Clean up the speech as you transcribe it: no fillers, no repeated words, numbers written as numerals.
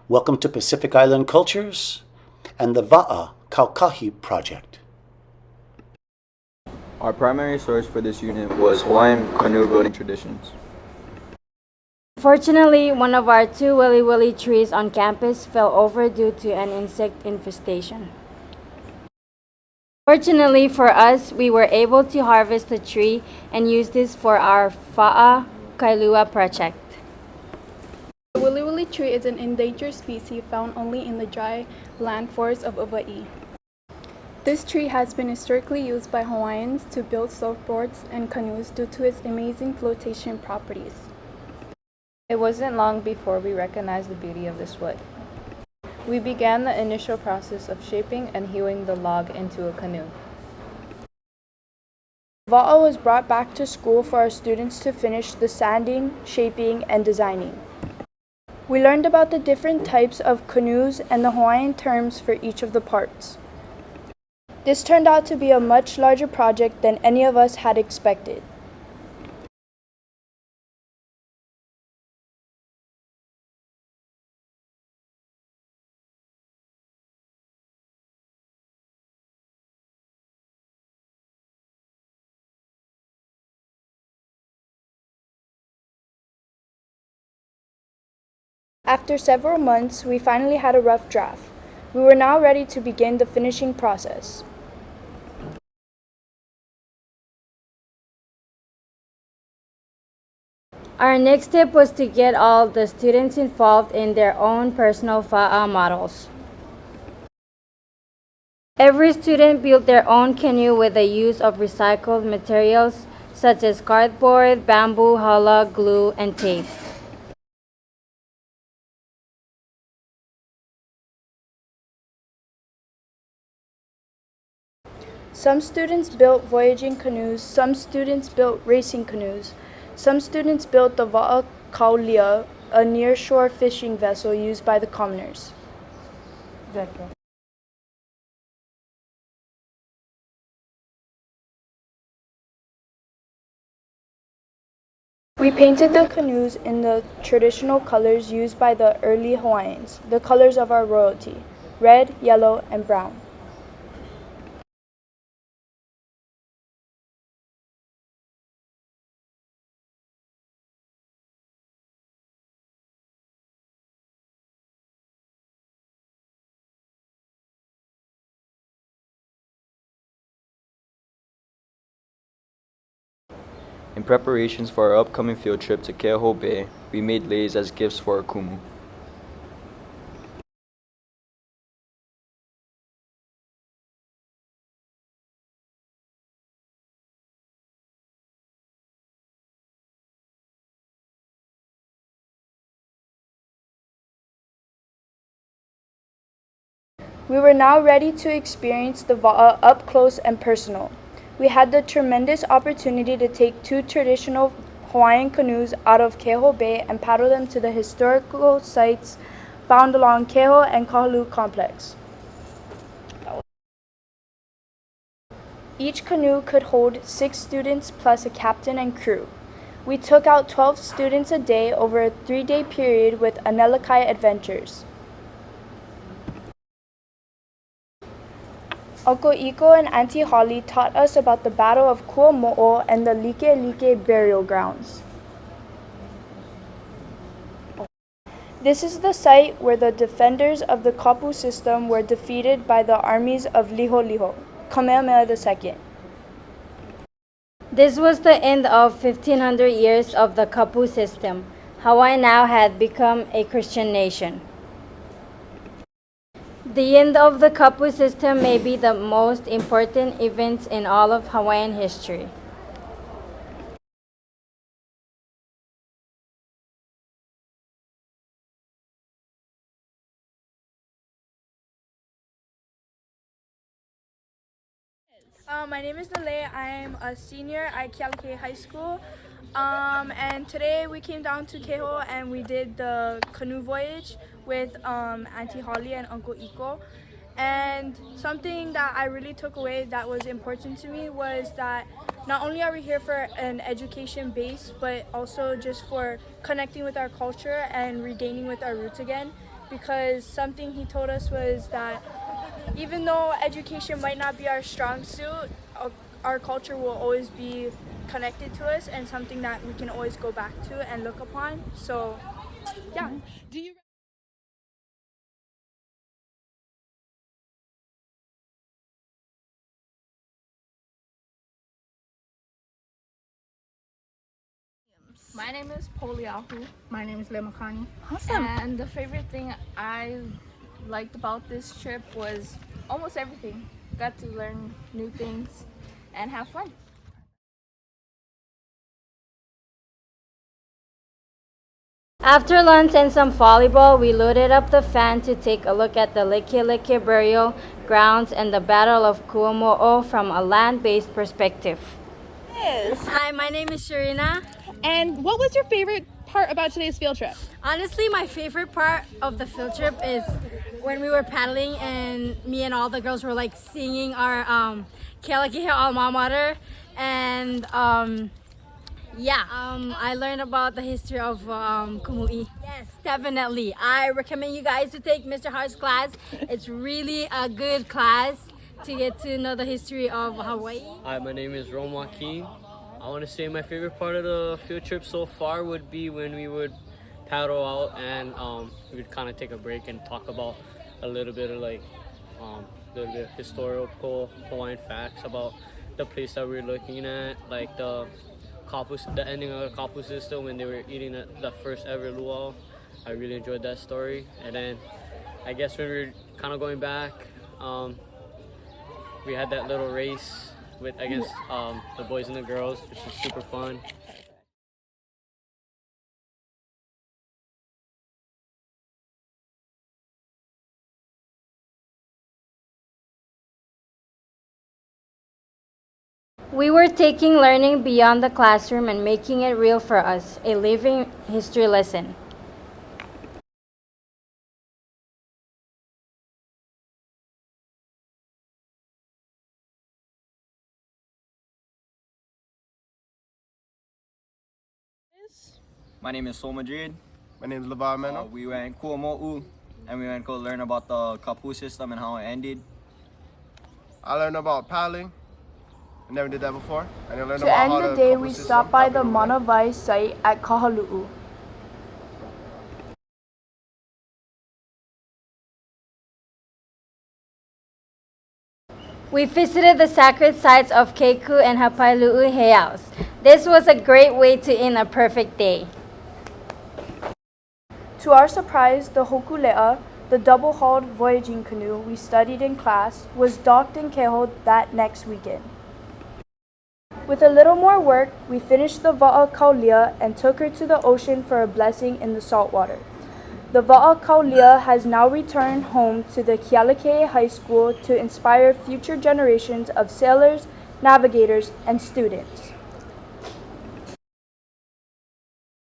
Welcome to Pacific Island Cultures and the Va'a Kaukahi project. Our primary source for this unit was Hawaiian canoe building traditions. Fortunately, one of our two willy-willy trees on campus fell over due to an insect infestation. Fortunately for us, we were able to harvest the tree and use this for our Fa'a Kailua project. The willy-willy tree is an endangered species found only in the dry land forests of Hawaii. This tree has been historically used by Hawaiians to build surfboards and canoes due to its amazing flotation properties. It wasn't long before we recognized the beauty of this wood. We began the initial process of shaping and hewing the log into a canoe. Va'a was brought back to school for our students to finish the sanding, shaping, and designing. We learned about the different types of canoes and the Hawaiian terms for each of the parts. This turned out to be a much larger project than any of us had expected. After several months, we finally had a rough draft. We were now ready to begin the finishing process. Our next step was to get all the students involved in their own personal fa'a models. Every student built their own canoe with the use of recycled materials such as cardboard, bamboo, hala, glue, and tape. Some students built voyaging canoes, some students built racing canoes, some students built the Va'a Kaulia, a nearshore fishing vessel used by the commoners. We painted the canoes in the traditional colors used by the early Hawaiians, the colors of our royalty, red, yellow, and brown. In preparations for our upcoming field trip to Kealakehe Bay, we made leis as gifts for our kumu. We were now ready to experience the Va'a up close and personal. We had the tremendous opportunity to take two traditional Hawaiian canoes out of Kealakehe Bay and paddle them to the historical sites found along Keho and Kahalu complex. Each canoe could hold 6 students plus a captain and crew. We took out 12 students a day over a 3-day period with Anelakai adventures. Uncle Iko and Auntie Holly taught us about the Battle of Kuamo'o and the Like burial grounds. This is the site where the defenders of the Kapu system were defeated by the armies of Liholiho, Kamehameha II. This was the end of 1500 years of the Kapu system. Hawaii now had become a Christian nation. The end of the Kapu system may be the most important event in all of Hawaiian history. My name is Nale. I'm a senior at Kealakehe High School. And today we came down to Keho and we did the canoe voyage with Auntie Holly and Uncle Iko. And something that I really took away that was important to me was that not only are we here for an education base, but also just for connecting with our culture and regaining with our roots again. because something he told us was that even though education might not be our strong suit, our culture will always be connected to us and something that we can always go back to and look upon. So, yeah. Do you My name is Poliahu. My name is Lemakani. And the favorite thing I liked about this trip was almost everything. Got to learn new things and have fun. After lunch and some volleyball, we loaded up the van to take a look at the Kealakehe burial grounds and the Battle of Kuamo'o from a land-based perspective. Hi, my name is Sharina. And what was your favorite part about today's field trip? Honestly, my favorite part of the field trip is when we were paddling and me and all the girls were like singing our Kealakehe alma mater. And I learned about the history of Kumu'i. Yes, definitely. I recommend you guys to take Mr. Hart's class. It's really a good class to get to know the history of Hawaii. Hi, my name is Ron Joaquin. I want to say my favorite part of the field trip so far would be when we would paddle out and we would kind of take a break and talk about a little bit of the historical Hawaiian facts about the place that we were looking at, like the ending of the kapu system when they were eating the first ever luau. I really enjoyed that story. And then I guess when we were kind of going back, we had that little race against the boys and the girls, which was super fun. We were taking learning beyond the classroom and making it real for us, a living history lesson. My name is Sol Madrid. My name is Levar Meno. We went in Kuamo'u and we went to learn about the kapu system and how it ended. I learned about paddling. I never did that before. And I learned To about end how the the day, kapu we system stopped by the happened over there. Manawai site at Kahalu'u. We visited the sacred sites of Keiku and Hapailu'u Heiaus. This was a great way to end a perfect day. To our surprise, the Hokulea, the double-hulled voyaging canoe we studied in class, was docked in Keho that next weekend. With a little more work, we finished the Va'a Kaulia and took her to the ocean for a blessing in the saltwater. The Va'a Kaulia has now returned home to the Kealakehe High School to inspire future generations of sailors, navigators, and students.